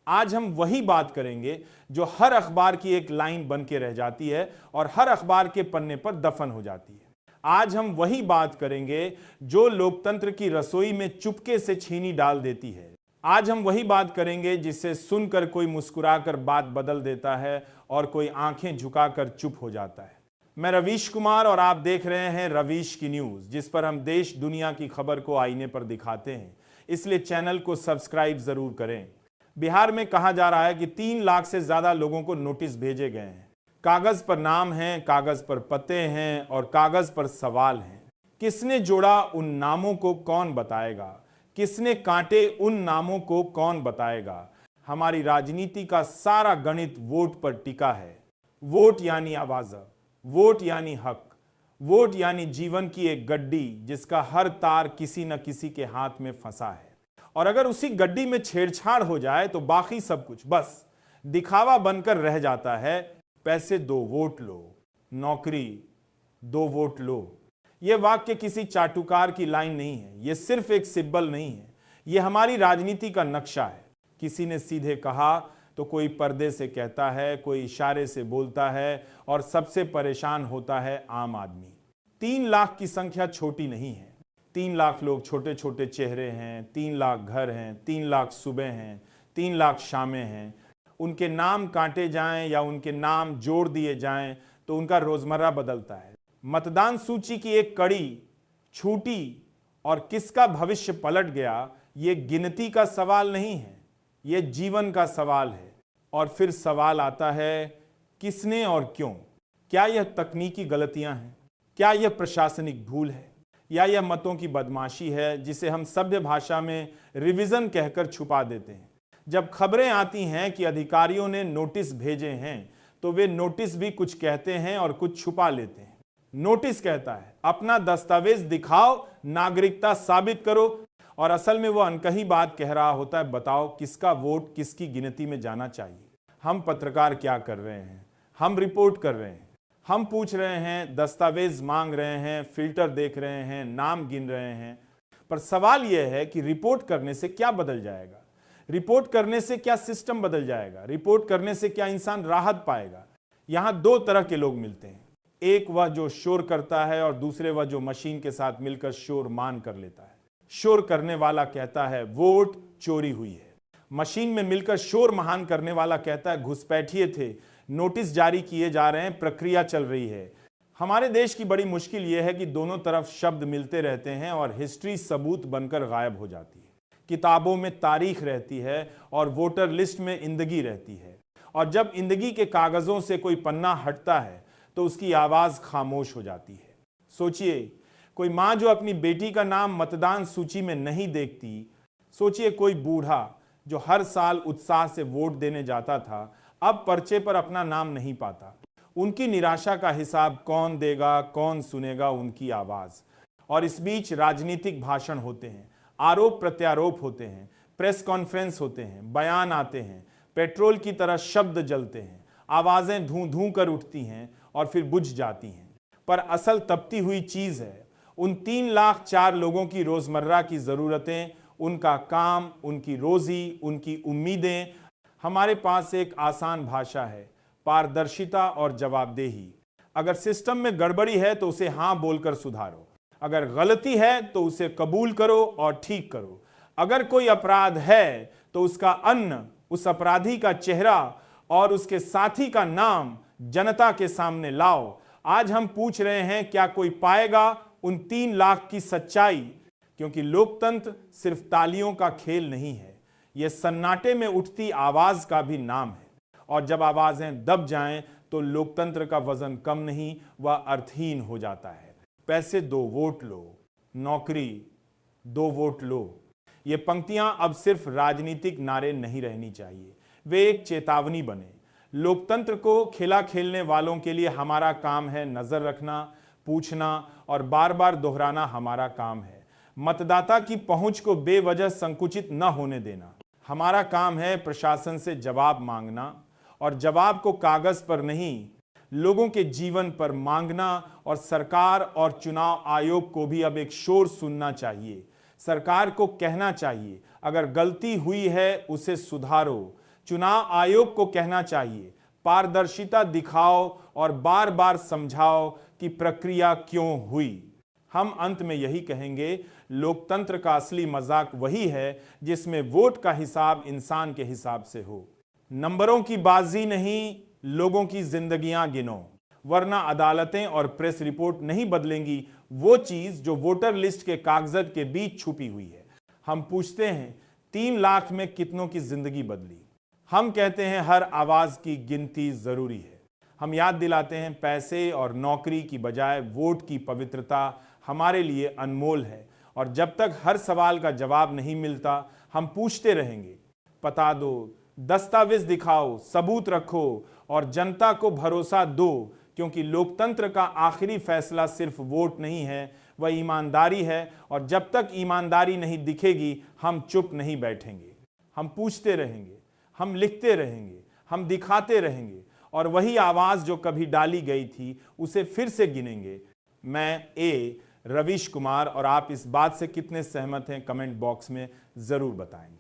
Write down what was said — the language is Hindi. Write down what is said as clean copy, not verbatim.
आज हम वही बात करेंगे जो हर अखबार की एक लाइन बन के रह जाती है और हर अखबार के पन्ने पर दफन हो जाती है। आज हम वही बात करेंगे जो लोकतंत्र की रसोई में चुपके से छीनी डाल देती है। आज हम वही बात करेंगे जिसे सुनकर कोई मुस्कुराकर बात बदल देता है और कोई आंखें झुकाकर चुप हो जाता है। मैं रवीश कुमार और आप देख रहे हैं रवीश की न्यूज, जिस पर हम देश दुनिया की खबर को आईने पर दिखाते हैं, इसलिए चैनल को सब्सक्राइब जरूर करें। बिहार में कहा जा रहा है कि 3 लाख से ज्यादा लोगों को नोटिस भेजे गए हैं। कागज पर नाम हैं, कागज पर पते हैं और कागज पर सवाल हैं। किसने जोड़ा उन नामों को कौन बताएगा? किसने काटे उन नामों को कौन बताएगा? हमारी राजनीति का सारा गणित वोट पर टिका है। वोट यानी आवाज, वोट यानी हक, वोट यानी जीवन की एक गड्डी जिसका हर तार किसी न किसी के हाथ में फंसा है, और अगर उसी गड्डी में छेड़छाड़ हो जाए तो बाकी सब कुछ बस दिखावा बनकर रह जाता है। पैसे दो वोट लो, नौकरी दो वोट लो। यह वाक्य किसी चाटुकार की लाइन नहीं है, यह सिर्फ एक सिंबल नहीं है, यह हमारी राजनीति का नक्शा है। किसी ने सीधे कहा तो कोई पर्दे से कहता है, कोई इशारे से बोलता है और सबसे परेशान होता है आम आदमी। 3 लाख की संख्या छोटी नहीं है। 3 लाख लोग छोटे छोटे चेहरे हैं, 3 लाख घर हैं, 3 लाख सुबह हैं, 3 लाख शामें हैं। उनके नाम काटे जाएं या उनके नाम जोड़ दिए जाएं तो उनका रोजमर्रा बदलता है। मतदान सूची की एक कड़ी छूटी और किसका भविष्य पलट गया, ये गिनती का सवाल नहीं है, ये जीवन का सवाल है। और फिर सवाल आता है किसने और क्यों? क्या यह तकनीकी गलतियां हैं? क्या यह प्रशासनिक भूल है? या यह मतों की बदमाशी है जिसे हम सभ्य भाषा में रिवीजन कहकर छुपा देते हैं? जब खबरें आती हैं कि अधिकारियों ने नोटिस भेजे हैं तो वे नोटिस भी कुछ कहते हैं और कुछ छुपा लेते हैं। नोटिस कहता है अपना दस्तावेज दिखाओ, नागरिकता साबित करो, और असल में वो अनकही बात कह रहा होता है, बताओ किसका वोट किसकी गिनती में जाना चाहिए। हम पत्रकार क्या कर रहे हैं? हम रिपोर्ट कर रहे हैं, हम पूछ रहे हैं, दस्तावेज मांग रहे हैं, फिल्टर देख रहे हैं, नाम गिन रहे हैं। पर सवाल यह है कि रिपोर्ट करने से क्या बदल जाएगा? रिपोर्ट करने से क्या सिस्टम बदल जाएगा? रिपोर्ट करने से क्या इंसान राहत पाएगा? यहां 2 तरह के लोग मिलते हैं, एक वह जो शोर करता है और दूसरे वह जो मशीन के साथ मिलकर शोर मान कर लेता है। शोर करने वाला कहता है वोट चोरी हुई है। मशीन में मिलकर शोर महान करने वाला कहता है घुसपैठिए थे, नोटिस जारी किए जा रहे हैं, प्रक्रिया चल रही है। हमारे देश की बड़ी मुश्किल यह है कि दोनों तरफ शब्द मिलते रहते हैं और हिस्ट्री सबूत बनकर गायब हो जाती है। किताबों में तारीख रहती है और वोटर लिस्ट में इंदगी रहती है, और जब इंदगी के कागजों से कोई पन्ना हटता है तो उसकी आवाज खामोश हो जाती है। सोचिए, कोई मां जो अपनी बेटी का नाम मतदान सूची में नहीं देखती। सोचिए कोई बूढ़ा जो हर साल उत्साह से वोट देने जाता था, अब पर्चे पर अपना नाम नहीं पाता। उनकी निराशा का हिसाब कौन देगा, कौन सुनेगा उनकी आवाज? और इस बीच राजनीतिक भाषण होते हैं, आरोप प्रत्यारोप होते हैं, प्रेस कॉन्फ्रेंस होते हैं, बयान आते हैं, पेट्रोल की तरह शब्द जलते हैं, आवाजें धूं धूं कर उठती हैं और फिर बुझ जाती हैं। पर असल तपती हुई चीज है उन 3 लाख 4 लोगों की रोजमर्रा की जरूरतें, उनका काम, उनकी रोजी, उनकी उम्मीदें। हमारे पास एक आसान भाषा है, पारदर्शिता और जवाबदेही। अगर सिस्टम में गड़बड़ी है तो उसे हां बोलकर सुधारो, अगर गलती है तो उसे कबूल करो और ठीक करो। अगर कोई अपराध है तो उसका अन्न, उस अपराधी का चेहरा और उसके साथी का नाम जनता के सामने लाओ। आज हम पूछ रहे हैं क्या कोई पाएगा उन 3 लाख की सच्चाई? क्योंकि लोकतंत्र सिर्फ तालियों का खेल नहीं है, यह सन्नाटे में उठती आवाज का भी नाम है। और जब आवाजें दब जाएं तो लोकतंत्र का वजन कम नहीं, वह अर्थहीन हो जाता है। पैसे दो वोट लो, नौकरी दो वोट लो। ये पंक्तियां अब सिर्फ राजनीतिक नारे नहीं रहनी चाहिए, वे एक चेतावनी बने। लोकतंत्र को खिला खेलने वालों के लिए हमारा काम है नजर रखना, पूछना और बार बार दोहराना हमारा काम है। मतदाता की पहुंच को बेवजह संकुचित न होने देना। हमारा काम है प्रशासन से जवाब मांगना, और जवाब को कागज पर नहीं, लोगों के जीवन पर मांगना। और सरकार और चुनाव आयोग को भी अब एक शोर सुनना चाहिए। सरकार को कहना चाहिए अगर गलती हुई है उसे सुधारो, चुनाव आयोग को कहना चाहिए, पारदर्शिता दिखाओ और बार बार समझाओ कि प्रक्रिया क्यों हुई। हम अंत में यही कहेंगे, लोकतंत्र का असली मजाक वही है जिसमें वोट का हिसाब इंसान के हिसाब से हो। नंबरों की बाजी नहीं, लोगों की जिंदगियां गिनो, वरना अदालतें और प्रेस रिपोर्ट नहीं बदलेंगी वो चीज जो वोटर लिस्ट के कागजात के बीच छुपी हुई है। हम पूछते हैं 3 लाख में कितनों की जिंदगी बदली? हम कहते हैं हर आवाज की गिनती जरूरी है। हम याद दिलाते हैं पैसे और नौकरी की बजाय वोट की पवित्रता हमारे लिए अनमोल है, और जब तक हर सवाल का जवाब नहीं मिलता हम पूछते रहेंगे। पता दो, दस्तावेज दिखाओ, सबूत रखो और जनता को भरोसा दो, क्योंकि लोकतंत्र का आखिरी फैसला सिर्फ वोट नहीं है, वह ईमानदारी है। और जब तक ईमानदारी नहीं दिखेगी हम चुप नहीं बैठेंगे। हम पूछते रहेंगे, हम लिखते रहेंगे, हम दिखाते रहेंगे, और वही आवाज जो कभी डाली गई थी उसे फिर से गिनेंगे। मैं रवीश कुमार, और आप इस बात से कितने सहमत हैं कमेंट बॉक्स में जरूर बताएंगे।